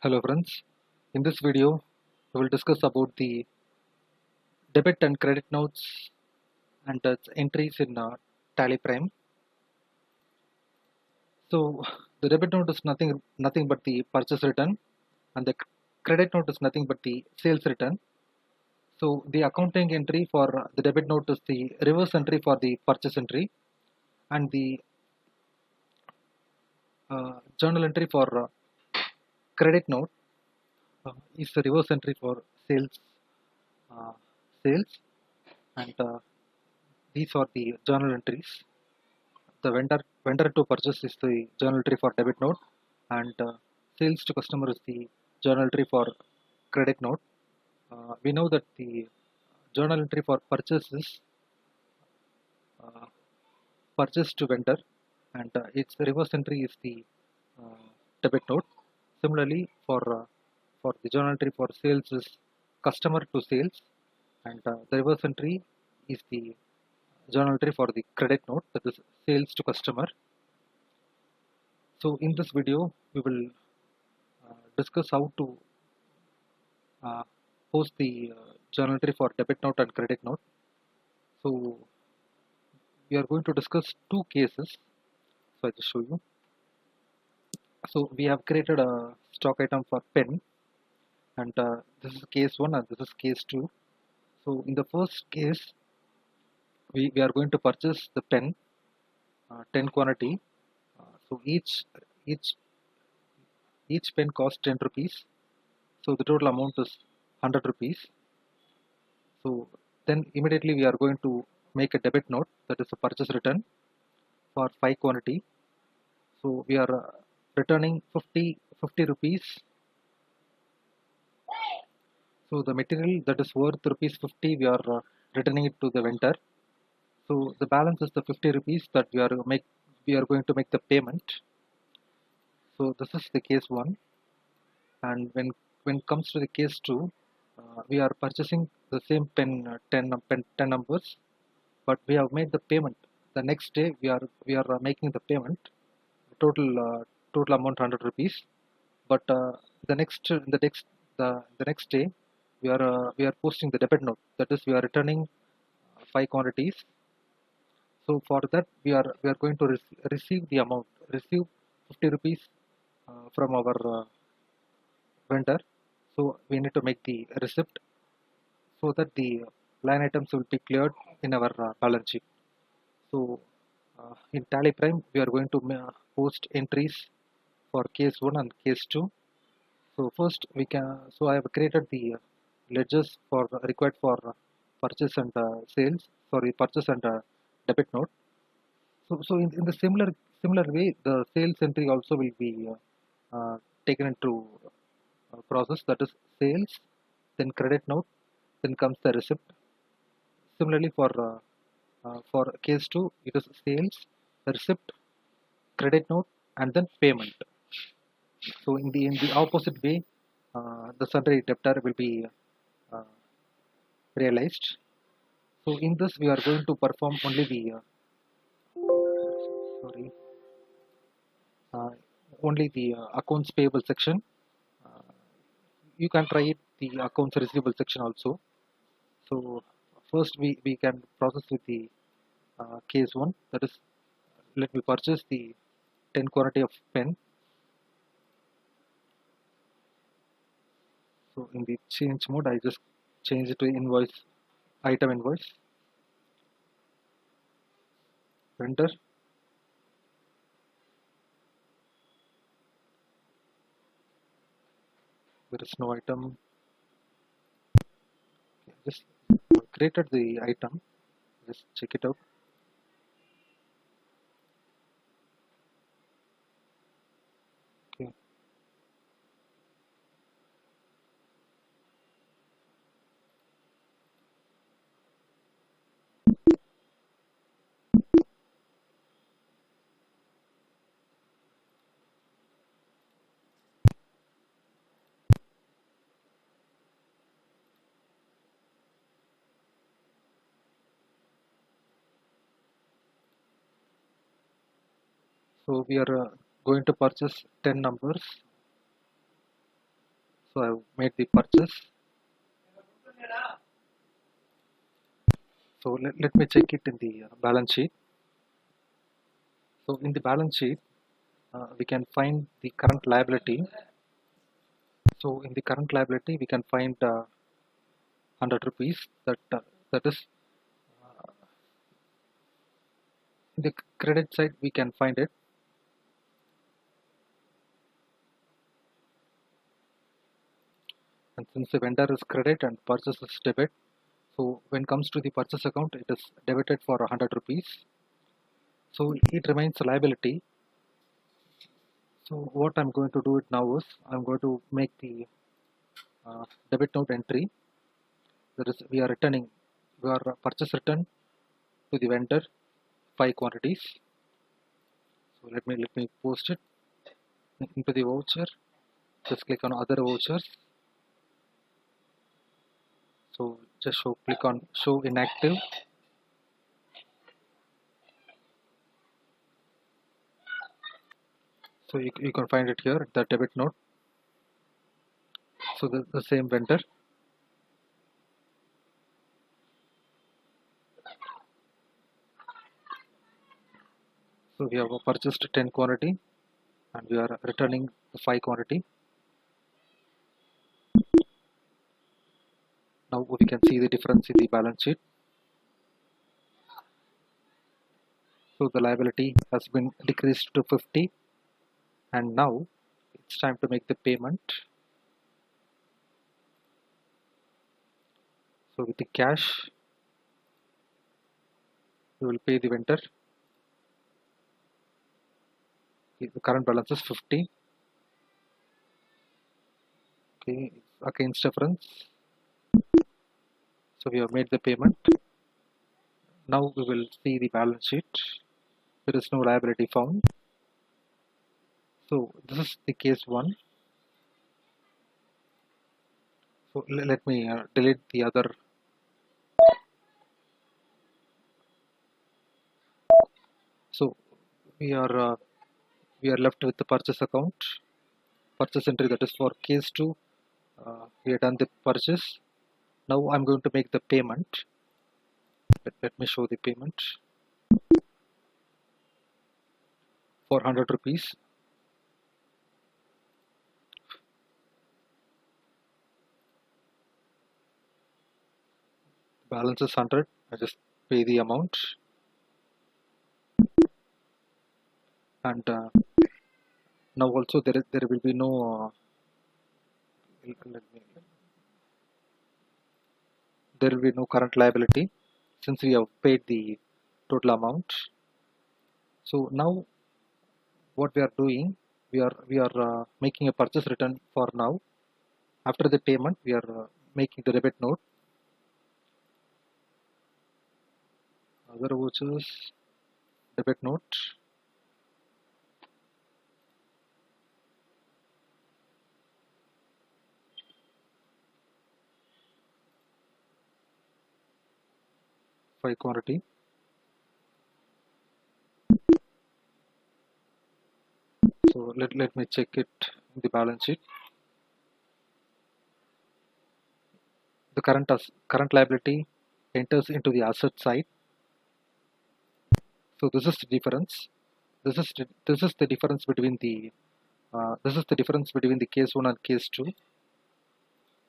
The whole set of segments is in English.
Hello friends, in this video we will discuss about the debit and credit notes and its entries in Tally Prime. So the debit note is nothing but the purchase return, and the credit note is nothing but the sales return. So the accounting entry for the debit note is the reverse entry for the purchase entry, and the journal entry for credit note is the reverse entry for sales uh, sales and these are the journal entries. The vendor to purchase is the journal entry for debit note, and sales to customer is the journal entry for credit note. We know that the journal entry for purchase is uh, purchase to vendor, and its reverse entry is the uh, debit note. Similarly, for the journal entry for sales is customer to sales, and the reverse entry is the journal entry for the credit note, that is sales to customer. So in this video, we will discuss how to uh, post the journal entry for debit note and credit note. So we are going to discuss two cases. So I just show you. So we have created a stock item for pen, and this is case one and this is case two. So in the first case, we are going to purchase the pen, 10 quantity. So each pen costs 10 rupees. So the total amount is 100 rupees. So then immediately we are going to make a debit note, that is a purchase return for 5 quantity. So we are returning 50 rupees. So the material that is worth rupees 50, we are returning it to the vendor. So the balance is the 50 rupees that we are going to make the payment. So this is the case one. And when it comes to the case two, we are purchasing the same pen, 10 numbers, but we have made the payment. The next day we are making the payment, total amount 100 rupees. But the next day we are posting the debit note. That is, we are returning 5 quantities. So for that we are going to receive 50 rupees from our vendor. So we need to make the receipt so that the line items will be cleared in our balance sheet. So in Tally Prime, we are going to post entries for case 1 and case 2. So first so I have created the ledgers required for purchase and purchase and debit note. So in the similar way, the sales entry also will be taken into process, that is sales, then credit note, then comes the receipt. Similarly for case 2, it is sales, receipt, credit note, and then payment. So in the opposite way, the sundry debtor will be uh, realized. So in this, we are going to perform only the sorry uh, only the accounts payable section. Uh, you can try it the accounts receivable section also. So first we can process with the case one, that is, let me purchase the 10 quantity of pen. So in the change mode, I just change it to item invoice, vendor. There is no item. Okay, just created the item. Just check it out. Okay. So we are going to purchase 10 numbers. So I've made the purchase. So let me check it in the balance sheet. So in the balance sheet, we can find the current liability. So in the current liability, we can find 100 rupees. That is in the credit side. We can find it. And since the vendor is credit and purchase is debit, so when it comes to the purchase account, it is debited for 100 rupees. So it remains a liability. So what I'm going to do it now is I'm going to make the debit note entry. That is, we are returning our purchase return to the vendor 5 quantities. So let me post it into the voucher. Just click on other vouchers. So just click on show inactive. So you can find it here, the debit note. So the same vendor. So we have purchased 10 quantity and we are returning the 5 quantity. Now we can see the difference in the balance sheet. So the liability has been decreased to 50, and now it's time to make the payment. So with the cash, we will pay the vendor. The current balance is 50. Okay, it's against difference. So we have made the payment. Now we will see the balance sheet. There is no liability found. So this is the case 1. So let me delete the other. So we are left with the purchase account, purchase entry, that is for case 2. We have done the purchase. Now I'm going to make the payment. Let me show the payment for 100 rupees. Balance is 100. I just pay the amount, and now also there will be no there will be no current liability since we have paid the total amount. So now what we are doing, we are making a purchase return for now. After the payment, we are making the debit note. Other vouchers, debit note. By quantity. So let me check it in the balance sheet. The current liability enters into the asset side. So this is the difference. This is the difference between the case 1 and case 2.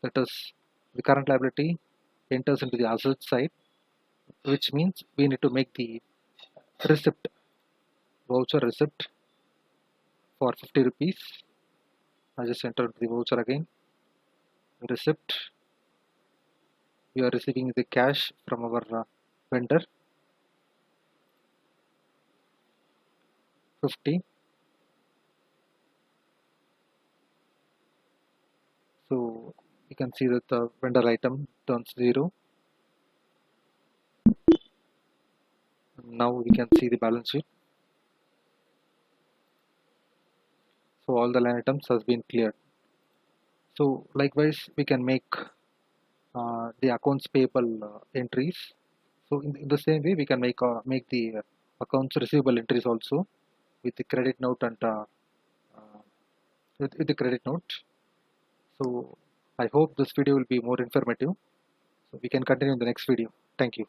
That is, the current liability enters into the asset side, which means we need to make the receipt, voucher receipt for 50 rupees. I just enter the voucher again. Receipt. We are receiving the cash from our vendor. 50. So you can see that the vendor item turns 0. Now we can see the balance sheet. So all the line items has been cleared. So likewise we can make the accounts payable entries. So in the same way we can make the accounts receivable entries also with the credit note and with the credit note. So I hope this video will be more informative. So we can continue in the next video. Thank you.